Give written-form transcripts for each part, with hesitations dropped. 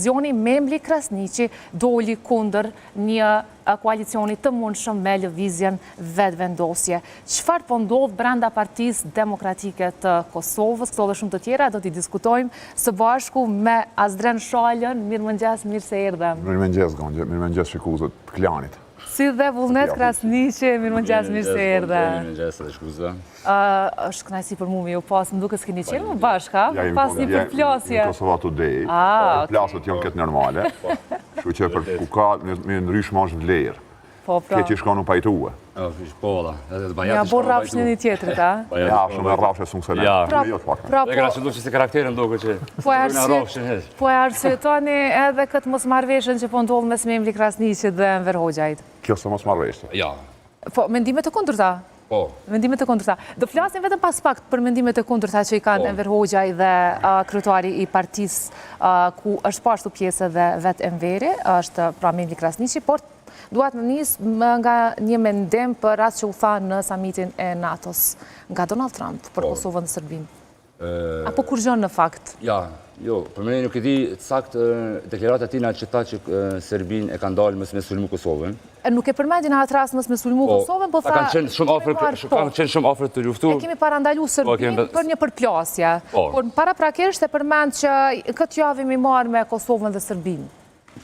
televizioni Memli Krasniqi doli kundër një koalicioni të mundshëm me lëvizjen vetëvendosje. Çfarë po ndodh brenda Partisë Demokratike të Kosovës? Këto dhe shumë të tjera do t'i diskutojmë së bashku me Azdren Shalën. Mirëmëngjes, mirë se erdhe. Mirëmëngjes, Gonxhe, mirëmëngjes shikuesët të Klanit. Si dhe Vullnet Krasniqi, mirëmëngjes, mirë se erdhe. Mirëmëngjes edhe shikuesve. Është kënaqësi për mua me ju pas, më duket s'keni qenë më bashkë, pas një përplasje. Në Kosova Today, përplasjet janë këtë normale, kështu që për ku ka me ndryshmë është vlerë. Ke që shka në pajtuë. Po, valla. Ja, bo rrafsh një tjetërit, a? Ja, shumë e rrafsh e sungse ne. Dhe ka që duke që si karakterin duke që po e arsyetoni edhe këtë mosmarrveshjen që po ndodh mes Memli Krasniqit dhe Enver Hoxhait. Kjo së mosmarrveshje. Ja. Po, mendimet të kundërta? Po. Mendimet të kundërta. Do flasim vetëm pas pak për mendimet të kundërta që i kanë Enver Hoxhaj dhe kryetari i partisë ku është pashtu pjesë dhe vetë Enveri, është pra Memli Krasniqi, por duat në nisë nga një mendim për atë që u tha në samitin e NATO-s nga Donald Trump për Kosovën dhe Serbinë. Apo kur gjën në fakt? Ja, jo, për mene nuk e di sakt deklaratat tina që ta që Serbinë e kanë dalë mësë me sulmu Kosovën. Nuk e përmendin atë rast mësë me sulmu Kosovën, po tha... Kanë qenë shumë afër të luftu. E kemi parandalu Serbinë për një përplasje. Por para prakisht e përmend që këtë javë mi marrë me Kosovën dhe Serbinë.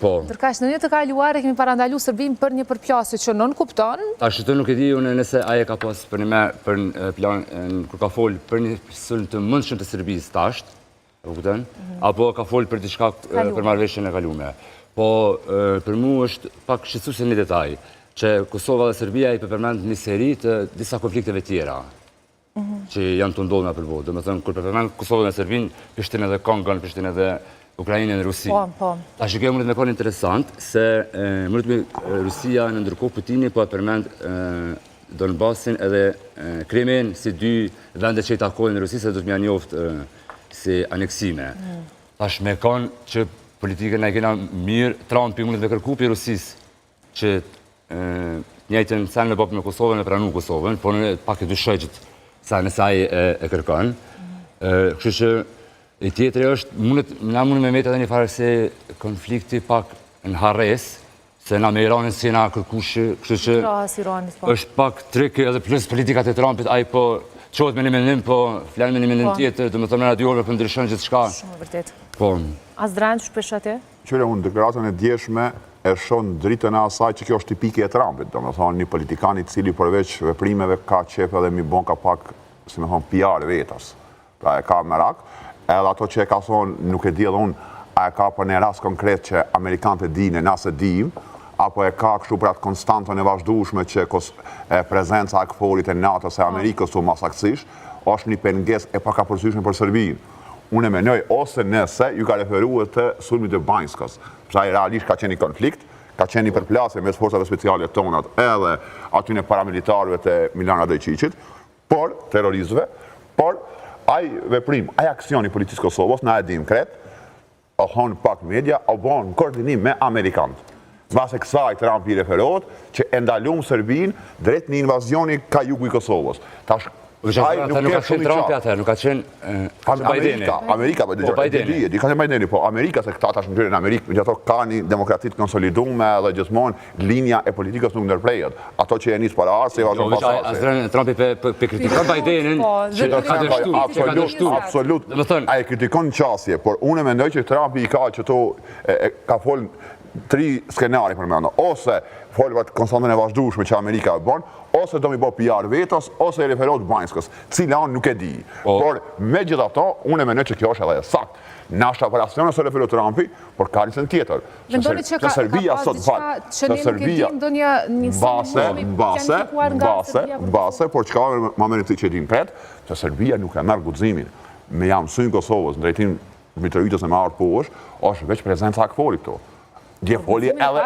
Ndërkaq në një të kaluar e kemi parandalu Serbinë për një përplasje që nën kupton. Tash të nuk e di unë nëse aje ka pas për një për plan kur ka fol për një sulm të mundshëm të Serbisë tasht, apo ka fol për diçka për marrëveshjen e kaluar. Po për mua është pak shqetësuese një detaj që Kosova dhe Serbia i përmend një seri të disa konflikteve tjera që janë të ndodhur në përballë. Domethënë kur përmend Kosovën dhe Serbinë, Prishtinë dhe Kongon, Prishtinë dhe Ukrajinën dhe Rusi. Tash kjo mund të më konë interesant se Rusia në ndërkohë Putini po e përmend Donbasin edhe Krimin si dy vende që i takojnë Rusisë dhe do të më njoftë si aneksime. Tash me konë që politikën e kena mirë, Trumpi mund të kërku për Rusisë që njëjtën sen me bapë me Kosovën e pranu Kosovën, por në pak e dyshojgjit sa nësaj e kërkan. Kështu që e tjetëri është, na mund me metë edhe një farë se konflikti pak në Harres, se na me Iranin si na kërkushë, kështu që është pak trikë edhe plus politikat e Trumpit, a i po qohet me një mendim, po flenë me një mendim tjetër, dhe me thëmë në radiolve për ndryshën gjithë shka. Shumë vërtet. Po. Azdren, shpesh atë? Qëre unë deklaratën e djeshme e shonë dritën e asaj që kjo është tipike e Trumpit, do me thonë një politikani cili përveç veprimeve ka qef edhe mi bon ka pak, si me thonë, PR vetës. Pra e ka merak. Edhe ato që e ka thonë, nuk e di edhe unë, a e ka për një rast konkret që Amerikanët e dine, nëse dim, apo e ka kështu për atë konstantën e vazhdueshme që prezenca e këforit e NATO-s e Amerikës të masaksisht, është një penges e paka përsyshme për Serbinë. Unë e menoj, ose nëse ju ka referuar të sulmit e Banjskës, përsa i realisht ka qenë një konflikt, ka qenë një përplasje mes forcave speciale tonat edhe atyne paramilitarëve të Milana Dojqiqit, por terroristëve, por aj veprim, aj aksion i policisë Kosovës, na e dim kret, o honë pak media, o bon në koordinim me Amerikanët. Base kësaj Trump i referohet që e ndalum Serbinë drejt një invazioni ka jugu i Kosovës. Nuk ka qenë Trumpi atër, nuk ka qenë Bajdeni. Amerika, di ka qenë Bajdeni, po Amerika se këta tash në gjyre në Amerikë, në gjitho ka një demokratit konsolidume dhe gjithmonë linja e politikës nuk nërprejet. Ato që e njësë para arse, e vazhon pas arse. Azdren Trumpi pe kritikon Bajdenin, që ka dështu. Absolut, a e kritikon në qasje, por unë e mendoj që Trumpi i ka që to ka folën 3 skenari për mëndo, ose folëvat konstantën e vazhdueshme që Amerika e bon, ose do mi bo PR vetës, ose e referohet Banjskës, cila unë nuk e di. Por me gjitha to, unë e menoj që kjo është edhe sakt. Nashta operacionës se referohet Trumpi, por ka njësën tjetër. Që Serbia sot falë, që Serbia base, por që ka ma meni të që din pret, që Serbia nuk e merë gudzimin me jam synë Kosovës në drejtim Mitrovitas e marë posh, është veç prezenca akforit to. Djefoli edhe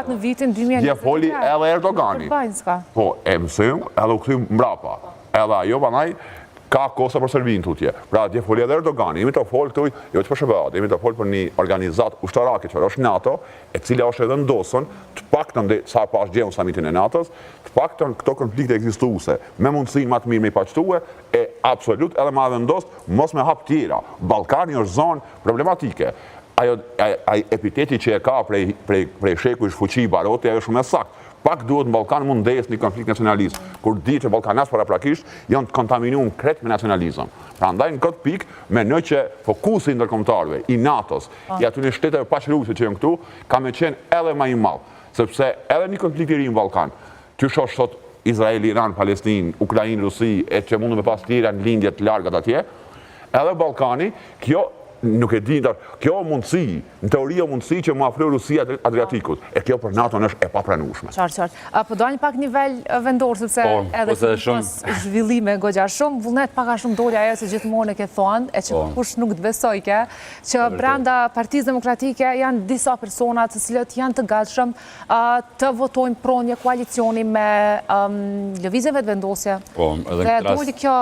Erdogani. Po, e mësëm, edhe u këthym mbrapa. Edhe ajo banaj, ka kosa për Serbinë tutje. Pra, djefoli edhe Erdogani. Jemi të folë këtuj, jo që për shëbëhat, jemi të folë për një organizat ushtarake që është NATO, e cila është edhe ndosën, të pak të sa pas gjenë samitin e NATO-s, të pak të këto konflikte ekzistuese, me mundësin ma të mirë me i paqtue, e absolut edhe ma vendosë, mos me hap tjera. Balkani është zonë problematike. epiteti që e ka prej sheku i fuqi i Baroti, ajo shumë e saktë. Pak duhet në Ballkan mund ndejes një konflikt nacionalist, kur di që Ballkanas paraprakisht janë të kontaminum kret me nacionalizëm. Pra ndaj në këtë pikë, menoj që fokusi ndërkombëtarëve, i NATO-s, i atyre shteteve paqëruse që janë këtu, ka me qenë edhe më i madh, sepse edhe një konflikt i ri në Ballkan, që shosh sot Izrael, Iran, Palestinë, Ukrainë, Rusi, e që mundu me pas tjera në lindje të largat atje, edhe Ballkani, nuk e di, kjo mundësi, në teoria mundësi që mu afrojë Rusia Adriatikut, e kjo për NATO është e papranueshme. Qartë. Po do një pak nivel vendor, sepse edhe pas zhvillime gogja shumë, vullnet paka shumë doli ajo se gjithmonë e ke thonë, e që kush nuk të besojke, që brenda Partisë Demokratike janë disa persona të cilët janë të gatshëm të votojnë pro një koalicioni me lëvizjeve të vendosje. Dhe doli kjo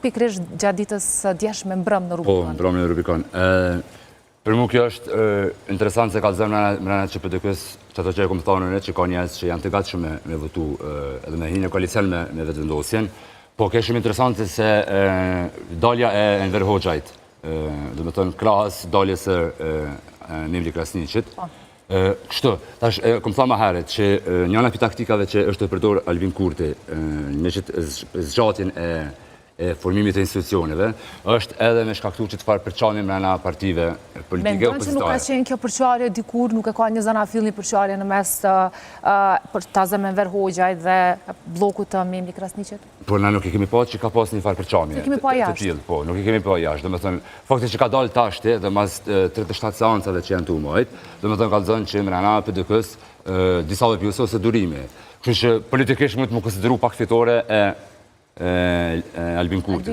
pikrish gjatë ditës djeshme mbrëm në Rubikon. Po, mbrëm në Rubikon. Për mu kjo është interesant se ka zëmë mrena që PDK-s, që ato që e kom thonë në që ka njerëz që janë të gatshëm me votu edhe me hinë e koalicion me vetëvendosjen. Po, kjo shumë interesante se dalja e Enver Hoxhait, dhe me thënë krahas daljes e Memli Krasniqit. Kështu, tash, kom tha ma herët që njëna për taktikave që është të përdor Albin Kurti me qëtë zgjatjen e formimit të institucioneve, është edhe me shkaktu që të farë përqanjë mrena partive politike opozitare. Mendon që nuk ka qenë kjo përqarje dikur, nuk e ka një zana fill një përqarje në mes të Enver Hoxhait dhe blokut të Memli Krasniqit? Por na nuk i kemi pa që ka pas një farë përqanjë. Nuk i kemi pa jashtë? Po, nuk i kemi pa jashtë. Dhe me thënë, fakti që ka dalë tashti dhe mas 37 seancave që janë të umojt, dhe me thënë ka zënë që mrena PDK-s disa dhe pjusë ose durime. Kështu që politikisht mund të më konsideru pak fitore Albin Kurti,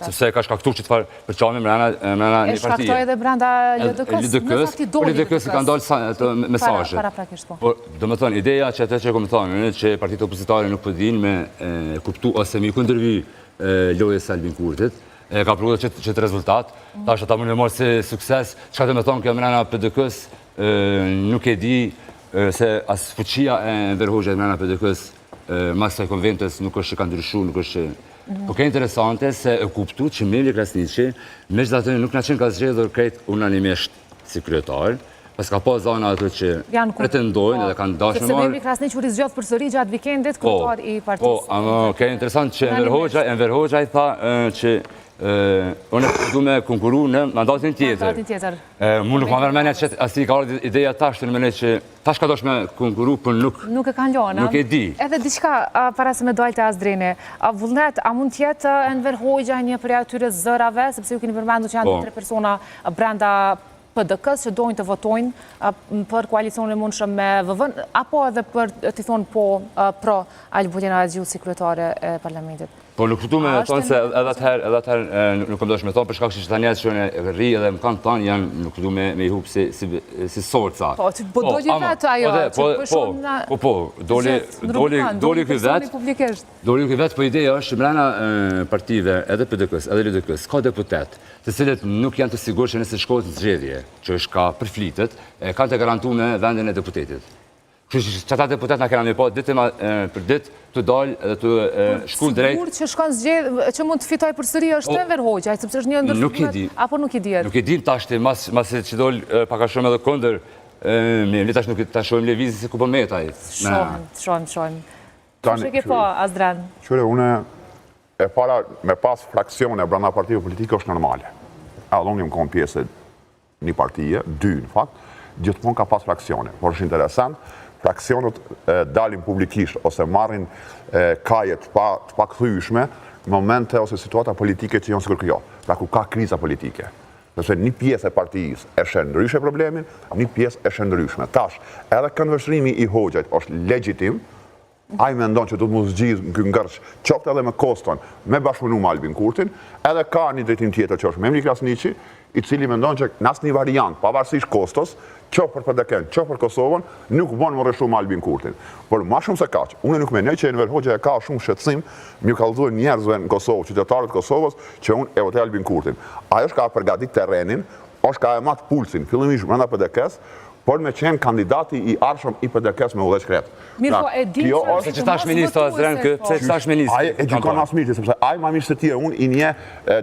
sepse ka shkaktu që të farë përqami mrena një partije. E shkaktoj edhe brenda LDK-s, LDK-s i kanë dalë mesazhe. Paraprakisht, po. Por, do me thonë, ideja që atë që kom thonë, që partitë opozitare nuk përdin me kuptu ose me i kundërvi lojës Albin Kurtit, ka përgudhe që të rezultat, ta është ata më në morë si sukses, që ka të me thonë kjo mrena PDK-s nuk e di se as fuqia e Enver Hoxhait mrena PDK-s mas të konventës nuk është që ka ndryshu, nuk është që... Po ke interesante se e kuptu që Memli Krasniqi, me që atë nuk në qenë ka zgjedhur krejt unanimisht si kryetar, pas ka pa zana ato që pretendojnë edhe kanë dashme marë... Sepse Memli Krasniqi u rizgjodh përsëri gjatë vikendit, kryetar i partisë. Po, ke interesant që Enver Hoxhait tha që unë e du me konkuru në mandatin tjetër. Mu nuk ma mërmenja që asë i ka ardhë ideja tash të në mene që tash ka dosh me konkuru, për nuk e kanë ljonë. Nuk e di. Edhe diçka para se me dojtë të Azdrini. Vullnet, a mund tjetë Enver Hoxha një për atyre zërave, sepse ju keni përmendu që janë 3 persona brenda PDK-s që dojnë të votojnë për koalicionin e mundshëm me VV-n, apo edhe për të thonë po pro Albutina Agjiu si kryetare e parlamentit? Po nuk këtu me thonë se edhe atëherë nuk kom dosh me thonë, për shkak që ta njerës që në rri edhe më kanë thonë janë nuk këtu me i hupë si sorca. Po, që po dojë vetë ajo, që përshon në... Po, doli këj vetë, po ideja është që mrena partive edhe PDK-s, edhe LDK-s, ka deputet, të cilët nuk janë të sigur që nëse shkohet në zgjedhje, që është ka përflitet, kanë të garantu me vendin e deputetit. Kështu që ata deputet nga kena me po ditë për ditë të dalë dhe të shku drejt. Sigur që shkon zgjedhje, që mund të fitoj përsëri është Enver Hoxha, sepse është një ndërshme, apo nuk i dihet? Nuk i din tashti, mas që dollë paka shumë edhe kondër, mi tash nuk ta shohim levizin se ku po metaj. Shohim. Që ke po, Azdran? Qyre, une e para me pas fraksione brenda partive politike është normale. Unë jam konë pjesë një partije, 2 në fakt, gjithmonë ka pas fraksione, por është interesant, fraksionet dalin publikisht ose marrin kajet të pakthyeshme në momente ose situata politike që janë sikur kjo, pra ku ka kriza politike. Nëse një pjesë e partijës e shen ndryshe problemin, një pjesë e shen ndryshme. Tash, edhe këndvështrimi i Hoxhait është legjitim, ai mendon që do të mos zgjidh në ky ngërç, qoftë edhe me Koston, me bashkëpunu me Albin Kurtin, edhe ka një drejtim tjetër që është Memli Krasniqi, i cili mendon që në asnjë variant, pavarësisht Kostos, qoftë për PDK-n, qoftë për Kosovën, nuk bën më rreshu me Albin Kurtin. Por më shumë se kaq, unë nuk mendoj që Enver Hoxha ka shumë shqetësim më kallëzuar njerëzve në Kosovë, qytetarët e Kosovës, që unë e votoj Albin Kurtin. Ai është ka përgatit terrenin, është ka e mat pulsin, fillimisht brenda PDK-s, por me qenë kandidati i arshëm i PDK-s me udhëheq Shkret. Mirë, po e di Se që tash ministro Azren, pse që tash ministro? Ai e gjykon as mirë, sepse ai më mirë se ti unë i nje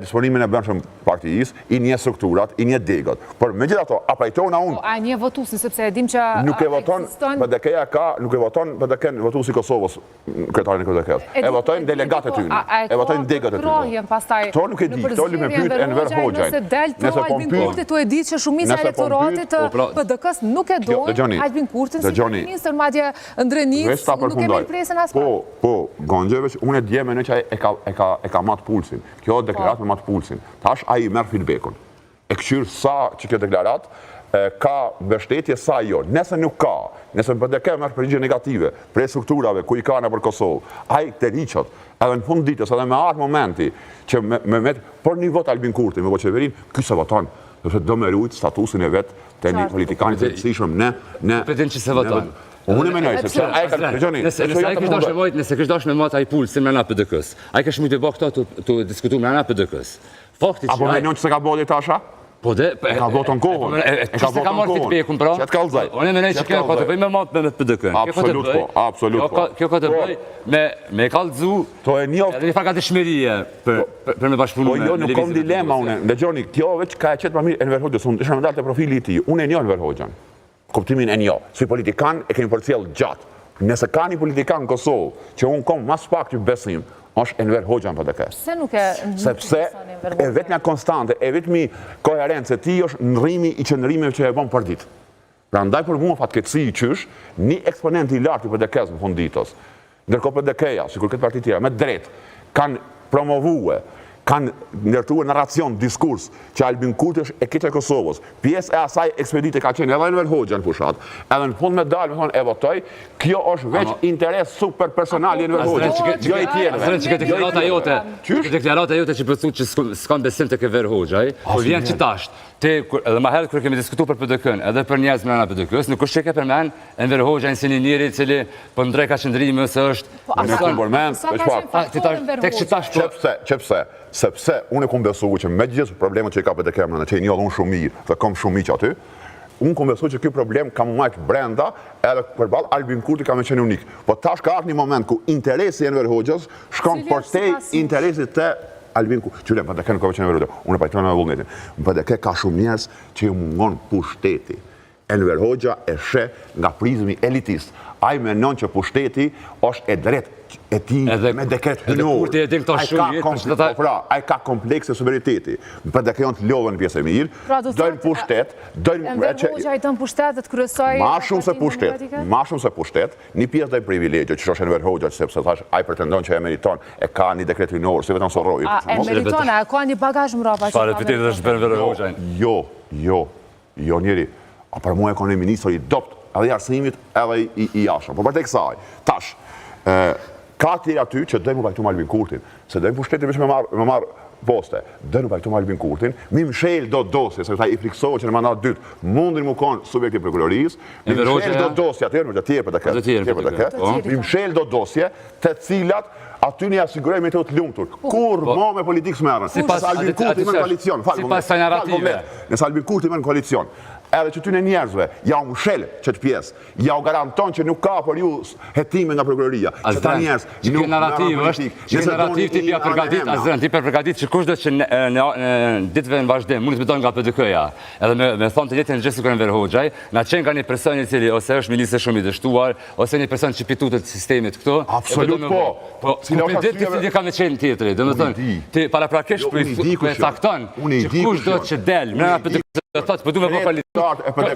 disponimin e brendshëm partisë, i nje strukturat, i nje degët. Por megjithatë, a pajtona unë A një votusin, sepse e dim që nuk e voton PDK-ja nuk e voton PDK-n votuesi i Kosovës, kryetarin e PDK-s. E votojnë delegatët e tyre. E votojnë degët e tyre. Kto nuk e di, kto li me pyet Enver Hoxhajin. Nëse Albin Kurti tu e di që shumica e elektoratit të PDK-s nuk e do Albin Kurtin si ministër, madje Ndrenis nuk e merr presën as pak. Po, Gonxhević, unë e di më që e ka mat pulsin. Kjo deklaratë me mat pulsin. Tash ai merr feedbackun. E këshyr sa që kjo deklarat ka mbështetje sa jo. Nëse nuk ka, nëse PDK merr përgjigje negative prej strukturave ku i ka nëpër Kosovë, ai të riqet, edhe në fund ditës, edhe me atë momenti që me për një vot Albin Kurti me qeverin, ky se voton, sepse do me rujt statusin e vet të një politikanit të rëndësishëm në Përdin që se voton. Unë menoj sepse ai ka dëgjoni. Nëse kish dashur me mat ai pulsin me ana PDK-s. Ai kish mund të bëj këto të diskutuar me ana PDK-s. Fakti apo menon që se ka bëu tasha? Po dhe ka voton kohën. E ka voton feedbackun pra. Çet kallzaj. Unë menoj se kjo ka të bëjë me mat me PDK-n. Absolut po, absolut po. Kjo ka të bëjë me kallzu. To e njoft. Edhe një fakt dëshmërie për me bashkëpunuar. Po jo, nuk kam dilema unë. Dëgjoni, kjo veç ka qetë më mirë Enver Hoxha, unë isha më dalë te profili i tij. Unë e njoh Enver Hoxhan. Kuptimin e njoh. Si politikan e kemi përcjell gjatë. Nëse ka një politikan në Kosovë që unë kom mas pak që besim, është Enver Hoxha në PDK. Pse nuk e sepse e vetmja konstante, e vetmi koherencë e tij është ndrrimi i qëndrimeve që e bën për ditë. Prandaj për mua fatkeqësi i qysh, një eksponent i lartë i PDK-s në fund ditës. Ndërkohë PDK-ja, sikur këtë parti tjera, me drejt, kanë promovue, kanë ndërtuar narracion, diskurs që Albin Kurti është e keq e Kosovës. Pjesë e asaj ekspedite ka qenë edhe Enver Hoxha në fushat. Edhe në fund me dalë, me thonë e votoj, kjo është veç interes super personal i Enver Hoxha. Jo i tjerëve. Azren që këtë deklarata jote që përthu që s'kan besim të Enver Hoxhaj, po vjen që tasht. Edhe ma herët kërë kemi diskutu për PDK-n, edhe për njerëz me ana PDK-s, nuk është që ke përmen Enver Hoxhajin si një njeri cili për ndrej ka qëndrimi ose është... Sepse unë e kom besu që me gjithë problemet që i ka PDK-n në që i njodhë unë shumë mirë dhe kom shumë mirë që aty, unë kom besu që kjo problem ka më majtë brenda edhe përballë Albin Kurti ka me qenë unik. Po tash ka ardhur një moment ku interesi i Enver Hoxhas shkon përtej interesit të Albin Kurti. Qyre, PDK nuk ka me qenë Enver Hoxha, unë e pajtojnë me vullnetin. Në PDK ka shumë njerëz që ju mungon pushteti. Enver Hoxha e sheh nga prizmi elitist. Ai menon që pushteti është e drejtë e ti me dekret hynor. Ai ka komplekse suvereniteti. Në PDK-n të lodhen në pjesë e mirë, dojnë pushtet, Enver Hoxha i dën pushtet dhe të kryesoj... Ma shumë se pushtet, një pjesë dhe privilegje që është Enver Hoxha, sepse thash, ai pretendon që e meriton, e ka një dekret hynor, si vetëm Sorroj. E meriton, e ka një bagazh mbrapa. Çfarë epitetet është për Enver Hoxhajin? Jo njeri. A për mua e ka një ministër i dopt, edhe i arsimit, edhe i jashëm. Por për te kësaj, tash, ka tjera aty që dojmë pajtu me Albin Kurtin, se dojmë pushtetin veç me marë poste, dojmë pajtu me Albin Kurtin, mi mshel do dosje, se këta i friksohë që në mandat dytë, mundin mu konë subjekti prokurorisë, mi mshel do dosje, mi mshel do dosje, të cilat aty një asigurojme të të lumëtur. Kur ma me politikë smerën, nësë Albin Kurti me në koalicion, nësë Albin Kurti me në koalicion, edhe që ty në njerëzve, ja u mshel qëtë pjesë, ja u garanton që nuk ka për ju hetime nga prokuroria, që ta njerëz nuk narrativ është, që narrativ ti pja përgatit, Azren, ti përgatit që kush do që në ditëve në vazhdim, mund të beton nga PDK-ja, edhe me thonë të jetën në gjithë Enver Hoxhaj, na qenë ka një person i cili ose është ministër shumë i dështuar, ose një person që pitutët sistemit këto. Absolut po. Po, kupit ditë të ka me qenë tjetëri, dhe me thonë, ti paraprakesh për e takton, që kush do që del, mrena PDK-s, po du me po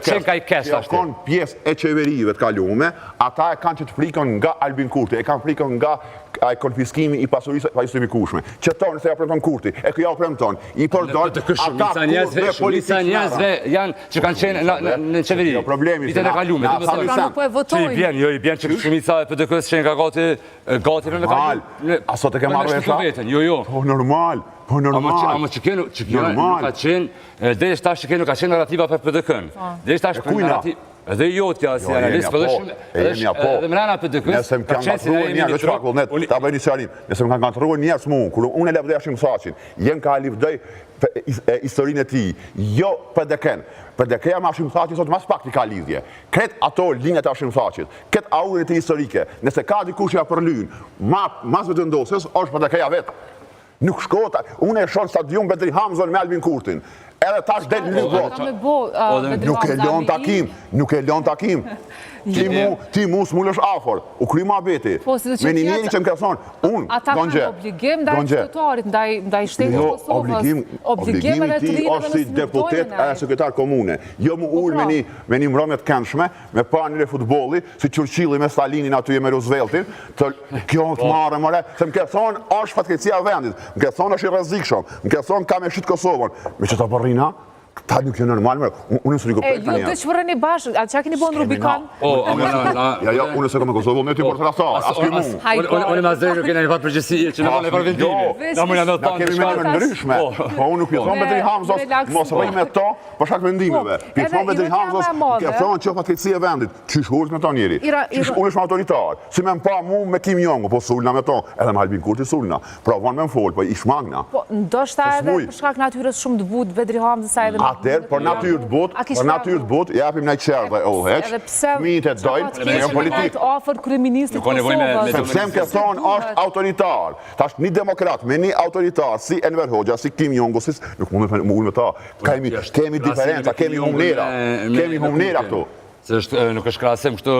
qenë ka i kesh ashtë. Konë pjesë e qeverive të kalume, ata e kanë që të frikon nga Albin Kurti, e kanë frikon nga konfiskimi i pasurisë pa justifikueshme. Që tonë, se ja premton Kurti, e kjo ja premton, i përdor, ata shumica njerëzve janë që kanë qenë në qeveri. Jo, problemi, vitet e kalume. Që i bjen që shumica e PDK-s qenë ka gati për me kalume. A sot e ke marrë e shta? Jo. Po normal. Ama që kjo nuk ka qenë, dhe ishtë tash që kjo nuk ka qenë narrativa për PDK-n. Dhe ishtë tash për narrativ... Edhe jotja si analist, për edhe mrena për dëkës, nëse më kanë gatruar njerë, veç pak vullnet, ta bëj një qarim, nëse më kanë gatruar njerë së mu, kur unë e lepdoj ashim saqin, jem ka livdoj historinë e ti, jo për deken. Për dekeja me ashim saqin sot mas pak t'i ka lidhje. Kret ato linjët e ashim saqit, kret aurën e ti historike, nëse ka dikush ja përlyn, mas vetë ndosës, është për dekeja vetë. Nuk shkota, unë e shonë stadium Bedri Hamzon me Albin Kurtin. Edhe tash del një botë. Nuk e lon takim. Ti mu s'mullësh afor, u kry ma beti. Me një njeri që më kërëson, unë, ata kanë obligim ndaj qytetarit, ndaj shtetit Kosovës. Obligimi ti është si deputet e sekretar komune. Jo mu ujë me një mrëmjet këndshme, me pa njëre futboli, si Churchilli me Stalinin aty e me Rooseveltin, kjo të marë mëre, se më kërëson është fatkecia vendit, më kërëson është i rrezikshëm, më kërëson ka me shqit Kosovën. Me që ta përrina, ta nuk jo normal, unë së rikopet për njerë. Ju të që vërëni bashkë, atë që a keni bo në Rubicon? Ja, unë se kom e Kosovë, unë e ty për të rasar, asë kjo mu. Unë ma zdrejnë nuk kena një fatë përgjësi, që në e përvendimi. Na kemi me ndryshme, po unë nuk pjethon Bedri Hamzos, mos rëj me to, për shak vendimeve. Pjethon Bedri Hamzos, pjethon që fatkeqësi e vendit, qysh hurës me to njeri, qysh unë është autoritar, si me mpa mu me Kim Jong, po sulna me to, edhe me Albin Kurti sulna, pra vonë me më folë, po ish magna. Po, ndoshta edhe për shkak natyrës shumë të butë, Bedri Hamzos a edhe atër, për natyrë të botë, japim në qërë dhe oheq, fëmijët e dojnë, me jënë politikë. Ofër kryeministrit Kosovës. Sepse më këtë thonë është autoritar. Tash një demokrat me një autoritar, si Enver Hoxha, si Kim Jong-un, nuk mund me ullë me ta. Kemi diferenca, kemi humnera këtu. Se nuk është krasëm kështu...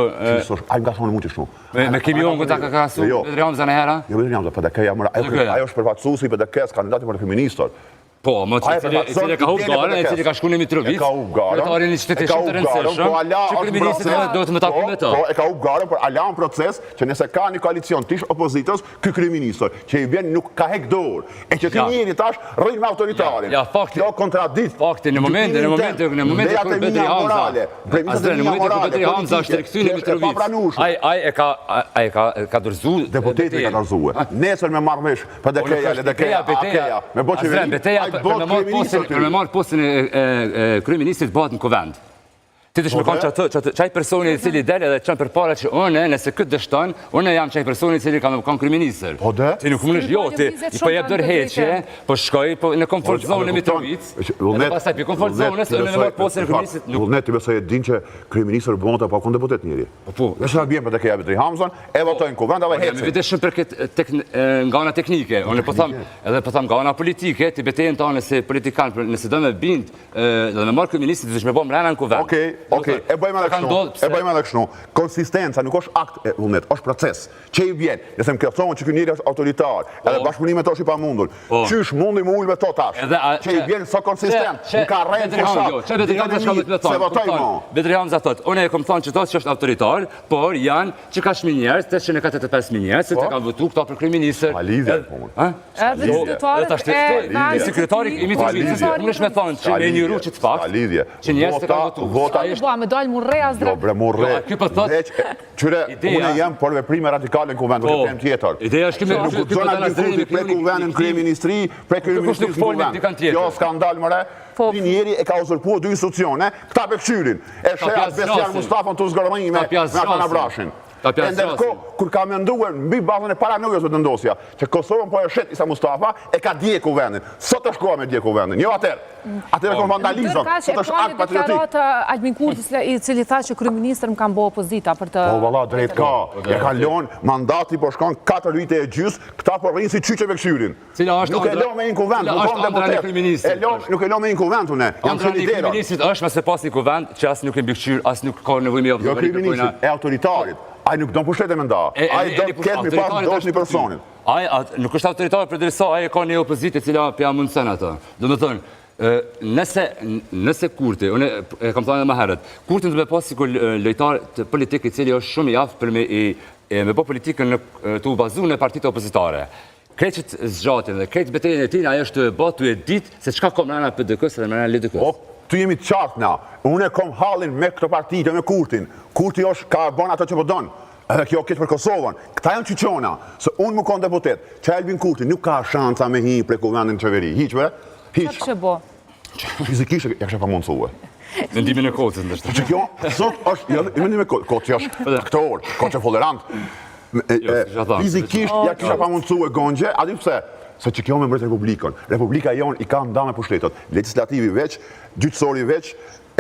Ajmë ka thonë mund të shtu. Me Kim Jong-un ta ka krasu Bedri Hamza në hera? Jo, Bedri Hamza, për dhe keja mëra. Ajo është përfatësusi për dhe kes kandidati për kriministër. Po, më cili ka hub garen, e cili ka shku në Mitrovic, kryetarin një qytetit shumë të rëndësishëm, që kryeministrit do të më taku me të. Po, e ka hub garen, por ala në proces që nëse ka një koalicion tish opozitës, ky kryeministër, që i vjen nuk ka hek dorë, e që ti njëri tash rrit me autoritarin. Kjo kontradikt. Fakti, në momente kur Bedri Hamza është rikëthy në Mitrovic, ai ka dërzu... Deputeti ka dërzu. Nesër me marrëvesh, për dekeja, me bo qeveri. Për me marrë postin e kryeministrit bëhat në Kuvend. Ti të shme kanë që qaj personi cili dele dhe qënë për para që une, nëse këtë dështon, une jam qaj personi cili ka me kanë kryeministër. Po dhe? Ti nuk mënësh jo, ti i po jep dërheqje, po shkoj në komfort zone në Mitrovic, edhe pasaj për komfort zone, se në marrë postin e kryeministrit nuk... Vullnet, ti besoj e din që kryeministër bënda pa kon deputet njëri. Po. Nëse bjem për të keja Bedri Hamzon, e votojnë Kuvend, edhe hecin. Vite shumë për këtë nga ana teknike, unë po tham, edhe po tham nga ana politike, ti betejnë ta nëse politikan, nëse do me bind, do me marrë kryeministrit, dhe shme po mrena në Kuvend. Okej, e bëjmë edhe kështu. Konsistenca nuk është akt e vullnet, është proces. Që i vjen, nëse më kërcohen që ky njeri është autoritar, edhe bashkëpunimet është i pamundur. Qysh mundi më ulë me to tash? Që i vjen so konsistent, në ka rrejnë Bedri Hamza thot, unë e kom thonë që to që është autoritar, por janë që ka shmi njerës, 885.000 njerës, se të kanë votu këta për kryeministër. Pa lidhje, sekretari i Mitrovicit, unë është me thonë që me një ru që të fakt, që njerës të kanë votu. Me dalë murre as drejt. Jo, bre, murre. Qyre, unë jam për veprime radikale në Kuvend, për të tjetër. Ideja është kime nuk do na diskuti pre Kuvendin kryeministri, pre kryeministri Kuvend. Jo, skandal mëre. Një njeri e ka uzurpuar dy institucione, këta bekqyrin. E shëja Besian Mustafën të zgërëmënjime me Atana Brashin. E ndërko, kur ka menduar mbi bazën e paranojës të ndosja, që Kosovën po e shet Isa Mustafa, e ka dje Kuvendin. Sot është koha me dje Kuvendin, jo atër. Atër e konë vandalizon, sot është akt patriotik. Albin Kurti, i cili tha që kryeministër më kanë bo opozita për të... Po, valla, drejt ka. E ka lonë, mandati po shkon 4 vite e gjysë, këta po rrinë si qyqeve këshyrin. Nuk e lonë me një Kuvend, nuk e lonë me një Kuvend, une. Andra një kryeministrit është me se pas një Kuvend, që asë nuk e mbikëshyr, asë nuk ka nevoj me jo kryeministrit, e autoritarit. Ai nuk do pushtetë me nda. Ai do ketë mi pas dosh një personit. Ai nuk është autoritar për dërsa, ai ka një opozitë e cila pja mundësen ato. Do me thënë, nëse Kurti, unë e kam thënë edhe më herët, Kurti në të me pas si lojtar të politikë i cili është shumë i aftë për me po politikën të u bazu në partitë opozitare. Kretë që të zgjatin dhe kretë betejën e tina, ajo është të batu e ditë se qka kom mrena PDK-s dhe mrena LDK-s. Tu jemi të qartë na, unë e kom halin me këto partijtë, me Kurtin. Kurti është ka bon ato që po donë, edhe kjo këtë për Kosovën. Këta janë qyqona, se unë më konë deputet, që Albin Kurti nuk ka shanca me hi pre Kuvendin qeveri. Hiqve? Hiq. Që bo? Fizikisht e kështë pa mundësue. Mendimin e Kocës ndështë. Që kjo, sot është, jo, mendim e Kocë që është aktor, Kocë e folerant. Fizikisht, ja kisha pa mundësu e gongje, a di pse? Se që kjo me mbret Republikën. Republika jonë i ka nda me pushtetot. Legislativi veç, gjyqësori veç,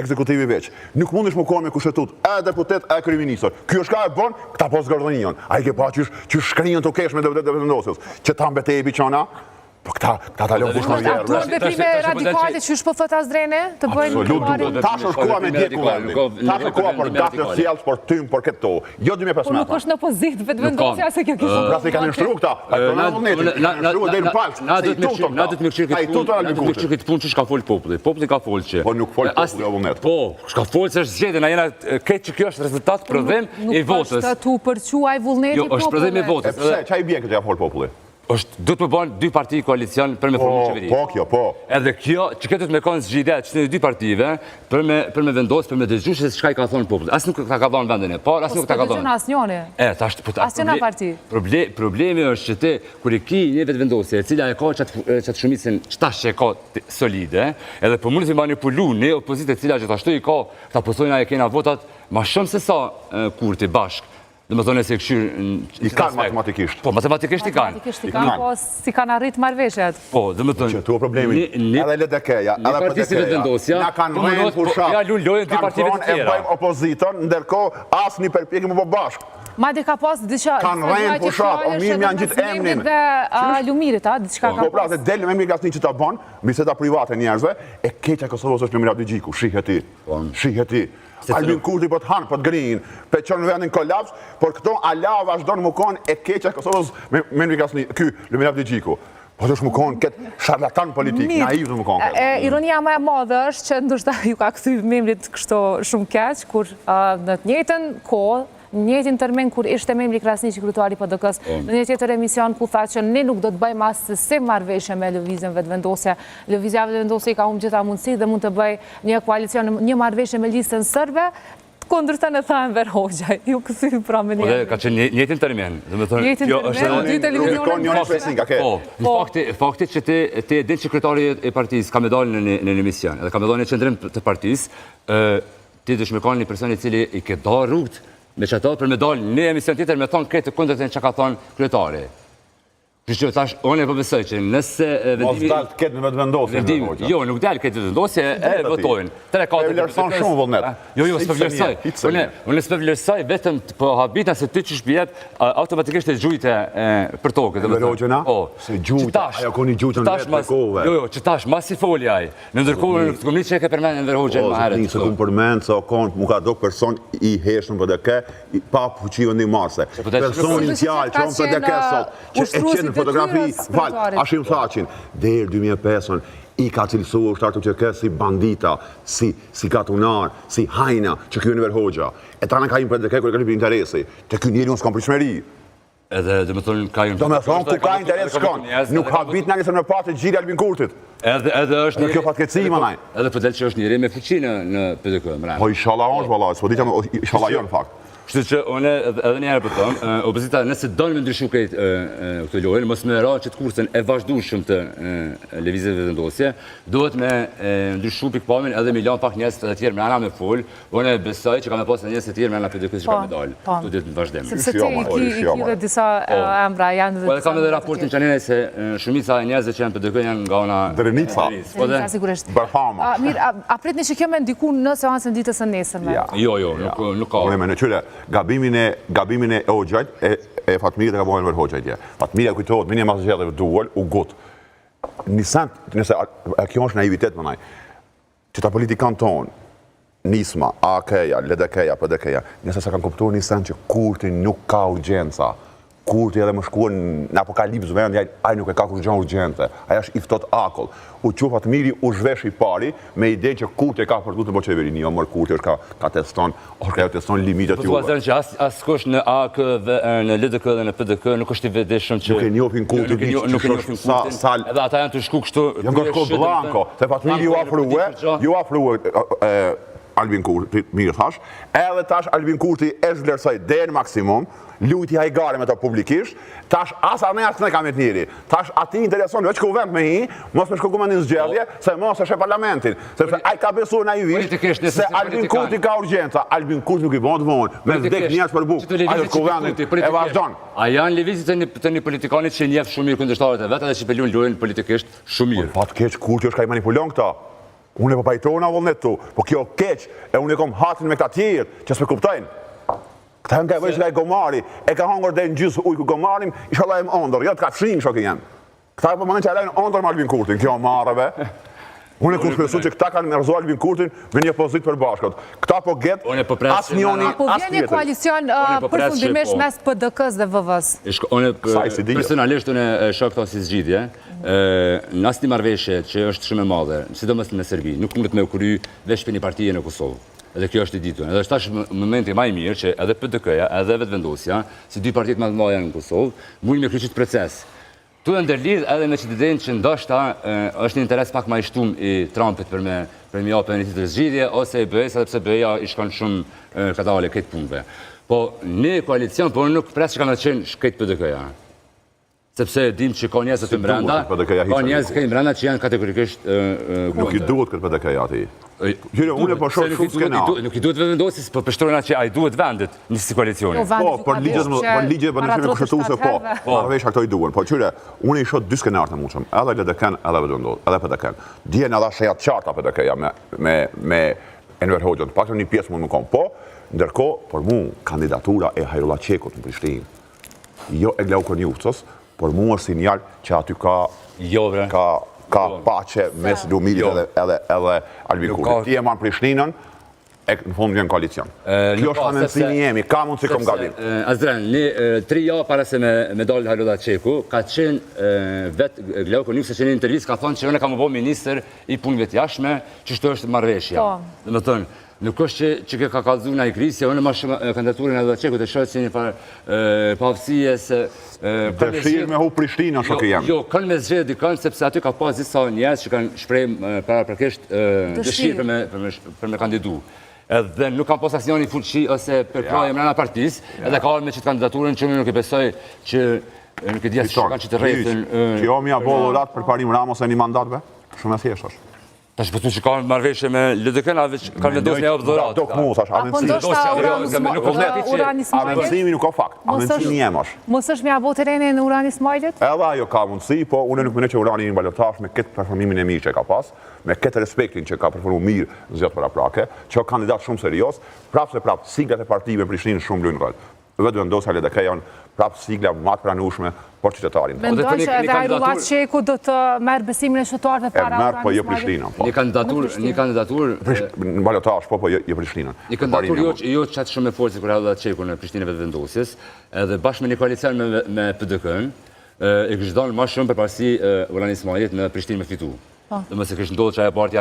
ekzekutivi veç. Nuk mundesh më kohë me kushetut, e deputet, e kryeministër. Ky është ka e bën, këta po zgardhënion. Ai ke pa që shkrinjën të kesh me vendosjes. Që ta mbetej biçona, po këta ta lënë kush më vjerë. Ato veprime radikale që shpo thot Azdrene të bëjnë Absolut, tash është koha me djeku vendin. Tash është koha për gatë sjellës, për tym, për këto. Jo 2015. Po nuk është në pozitë vetëvendosja se kjo kishte. Pra se kanë nështru këta. Na do të më këshirë këtë punë që shka folë populli. Populli ka folë që... Po nuk folë populli o vullnet. Po, shka folë që është zgjedhje, na jena këtë që kjo është rezultat prodhim i votës. Nuk është tu përquaj vullneti popullve. Jo, është prodhim i votës. E pse, qa i bjen këtë ja folë populli? Do të më banë dy parti koalicion për me formu qeveri. Po, kjo, po. Edhe kjo, që këtë të me konë zgjidja që të dy partive, për me vendosë, për me dëgju që shka i ka thonë popullit. Asë nuk ta ka thonë vendin e parë, asë nuk ta ka thonë. Asë njone. Asë njona parti. Problemi është që ti, kër i ki një vetë vendosje, e cila e ka qatë shumicin qëtash që e ka solide, edhe për mundës i manipulu një opozit e cila që të ashtu i ka, ta pësojna e kena votat ma shumë se sa kurti bashk. Dhe më thonë e se këshyrë... I kanë matematikisht. Po, matematikisht i kanë. Matematikisht i kanë, po si kanë arritë marrveshjet. Po, dhe më thonë... Që tu o problemi, edhe LDK-ja, edhe PDK-ja, na kanë rejnë pushat, kanë thonë e bëjmë opozitën, ndërko asë një përpjekim më bashkë. Madje ka pas diçka... Kanë rejnë pushat, o mirë janë gjithë emnin. Dhe Lumirit, a, diçka ka pas. Po pra, dhe delë me mirë gasni që ta banë, biseda private njerëzve, e keqja Kosovës është në Mirabdi Gjiku, shihet ti. Albin Kurti për të hanë, për të grinë, për qënë vendin kolaps, por këto ala vazhdojnë më konë e keqja Kosovës me mirë gasni, ky, Mirabdi Gjiku. Po të është më konë këtë sharlatan politik, naiv të më konë këtë. Ironia më e madhe është që ndoshta ju ka kthy membrit kështu shumë keq, kur në të njëjtën kohë, në njëjtin termin kur ishte membri Krasniqi kryetari PDK-s, në një tjetër emision ku tha që ne nuk do të bëjmë asnjë marrëveshje me lëvizjen vetëvendosje. Lëvizja vetëvendosje ka humbur gjitha mundësi dhe mund të bëj një koalicion, një marrëveshje me listën serbe, kundërta në tha Enver Hoxha. Ju kthy pra me një. Ka qenë njëjtin termin. Njëjtin termin, dy televizione. Fakti që ti e din që kryetari i partisë ka me dalë në emision, edhe ka me dalë në qendrim të partisë, ti dush me kanë një person i cili i ke dalë rrugë me që ato për me dalë një emision tjetër me thonë këtë kundërtën që ka thonë kryetari. Kështë që tash, unë e përbesoj që nëse vendimi... Mos dalë të ketë në vetë vendosje. Jo, nuk dalë këtë vetë vendosje, e votojnë. E vlerëson shumë vullnet. Jo, s'pe vlerësoj. Unë s'pe vlerësoj vetëm po habita se ty që shpjet, automatikisht e gjujte për tokë. Enver Hoxha, se gjujte, ajo koni gjujte në vetë në kove. Jo, që tash, mas i folja aj. Në ndërkohë, në këtë komni që e ke përmenë Enver Hoxha në maherët. Se këmë përmenë, se o konë, mu ka do person i heshën për deke, pa fuqive një marse. Personin tjallë që onë për deke sot, që e qenë në fotografi, valë, Ashim Thaqin, dherë 2005-ën, i ka cilësu ushtartu që ke si bandita, si katunar, si hajna, që kjo Enver Hoxha. E ta në ka imë për deke, kërë ka një për interesi, të kjo njeri unë s'kam prishmeri. Edhe, dhe me thonë, ka imë... Do me thonë, ku ka interes shkon, nuk habit në njësër me patë gjiri Albin Kurtit. Edhe është në kjo fatkeci, manaj. Edhe për delë që është njëri me fuqinë në PDK, më rëmë. Po, inshallah është, valla, s'po ditë inshallah jo në fakt. Kështu që unë edhe njerë për tonë, opozita nëse donë me ndryshu këtë lojnë, mos me ra që të kursën e vazhdushëm të levizit vetëvendosje, duhet me ndryshu pikpamin edhe milion pak njës të tjerë me ana me full, unë e besoj që ka me posë njës të tjerë me ana PDK-s që ka me dalë, të ditë në vazhdim. Sepse ti i ki dhe disa embra janë dhe... Po edhe kam edhe raportin që njëne se shumica e njëzë që janë PDK janë nga ona... Drenica. Barhama. Mirë, a pritni që kjo me ndiku në seansën ditës së nesërme? Jo, nuk ka. Gabimin e Hoxhajt, e Fatmirit e ka bojnë Enver Hoxhajt. Fatmirit e kujtohet, minje masë gjithë dhe duol, u gut. Nisant, nëse kjo është naivitet më naj, që ta politikan tonë, Nisma, AK-ja, LDK-ja, PDK-ja, nëse se kanë kuptuar nisant që Kurti nuk ka urgjenca, Kurti edhe më shkuan në apokalips vend, aj nuk e ka kur gjën urgjente, aja është i ftot akull. U që Fatmiri u zhvesh i pari me ide që Kurti e ka përdu të bo qeverini, jo mërë Kurti është ka teston, është ka teston limitet juve. Po të që asë kush në AK, në LDK dhe në PDK nuk është i vedeshëm që... Nuk e njofin Kurti, nuk e njofin Kurtin, edhe ata janë të shku kështu... Janë ka shku blanko, se Fatmiri ju afruhe Albin Kurti, mirë thash, edhe tash Albin Kurti e zhvlerësoi deri në maksimum, lujti hajgare me ta publikisht, tash as ne as ne kam të njëri. Tash ati intereson veç kuvend me hi, mos me shku komandin zgjedhje, se mos është e parlamentin, sepse ai ka besuar naivisht se Albin Kurti ka urgjenca, Albin Kurti nuk i bën të vonë, me vdek njerëz për bukë, ai është kuvendin e vazhdon. A janë lëvizjet të një politikanit që njeh shumë mirë kundërshtarët e vet edhe që pelun lojën politikisht shumë mirë. Fat keq Kurti është ka i manipulon këta. Unë e po pajtona vullnet tu, po kjo keq, e unë e kom hatin me këta tjerë, që s'me kuptojnë. Këta nga e vëjsh nga e gomari, e ka hangër dhe në gjysë ujë ku gomarim, isha la e më ondër, jo të ka fshin shok i jenë. Këta e po mënen që e lejnë ondër me Albin Kurtin, kjo marrëve. Unë e ku shpesu që këta kanë mërzu Albin Kurtin me një pozit për bashkët. Këta po getë as njoni, Apo as vjen një koalicion përfundimisht mes PDK-s dhe VV-s? Personalisht unë e shoh këto si zgjidhje. Në asnjë marrëveshje që është shumë e madhe, sidomos në Serbi, nuk mundet me u kry veç për një partije në Kosovë. Edhe kjo është i ditur. Edhe është tash momenti më i mirë që edhe PDK-ja, edhe Vetvendosja, si dy partitë më të mëdha në Kosovë, mundin me kryqë këtë proces. Tu e ndërlidh edhe me qytetin që ndoshta është një interes pak më i shtum i Trumpit për me japë një tjetër zgjidhje ose i BE-s, edhe pse BE-ja i shkon shumë katale këtë punëve. Po në koalicion, po nuk pres që kanë qenë shkejt PDK-ja. Sepse dim që ka njerëz të brenda, ka njerëz të brenda që janë kategorikisht nuk i duhet këtë PDK-ja ati. Gjyre, unë e po shoh shumë skenat. Nuk i duhet Vendosis, po përshtrojnë atë që ai duhet vendet në si koalicioni. Po, për ligje bandishme kushtetuese po. Marrëveshja këto i duhen. Po qyre, unë i shoh dy skenarë të mundshëm, edhe LDK-n, edhe Vendos, edhe PDK-n. Dihen edhe shejat qarta PDK-ja me Enver Hoxhën, pak një pjesë mund më kom. Po, ndërkohë, për mu, kandidatura e Hajrullah Qekut në Prishtinë, jo e Glauko Njucës, por mu është sinjal që aty ka pace mes Lumirit edhe Albin Kurti. Ti e marrë Prishtinën, në fund vjen koalicion. Kjo është anëndësimi jemi, ka mund si kom gabim. Azdren, 3 javë para se me dalë Hajrullah Qeku, ka qenë vetë Glauko Njucë, që në intervjistë ka thonë që unë kam bo minister i punëve të jashtme, që shto është marrëveshja. Dhe më thënë, nuk është që ka kallëzu nga i krisja, unë ma shumë kandidaturin e Qeku të shohë që një pavësie se... Dëshirë me hu Prishtinë, shok i jam. Jo, kanë me zgjedhë dikën, sepse aty ka pas disa njerëz që kanë shprehë para përkesht dëshirë për me kandidu. Edhe nuk kanë pas asnjëri fuqi ose përkraje mbrana partisë, edhe ka ardhur me çet kandidaturën që unë nuk e besoj që nuk e di as çka që të rrethën. Që jo mi apo dhurat për parim Ramos e një mandatve, shumë e thjeshtë është. Tash po që ka marrëveshje me LDK-n, ka vendosur një dhurat. Dok mu thash, amendësimi nuk ka fakt, amendësimi jem është. Mos është me abo tereni në Urani Ismailit? Edhe ajo ka mundësi, po unë nuk mendoj që Urani një balotash me këtë performimin e mirë që ka pas, me këtë respektin që ka performuar mirë zgjedhjet paraprake, që ka kandidat shumë serioz, prapë siglat e partive në Prishtinë shumë luajnë rol. Vetë vendosja LDK janë prapë sigla më të pranueshme për qytetarin. Mendoj që edhe Hajrullah Qeku do të merr besimin e shqiptarëve para Urani. Po jo Prishtinën. Një kandidaturë në balotash, po jo Prishtinën. Një kandidaturë jo çat shumë e fortë si kur Hajrullah Qeku në Prishtinë Vetvendosjes, edhe bashkë me një koalicion me PDK-n, e kishte dhënë më shumë përparësi Urani Ismailit në Prishtinë me fitu. Domethënë se kishte ndodhur çaja partia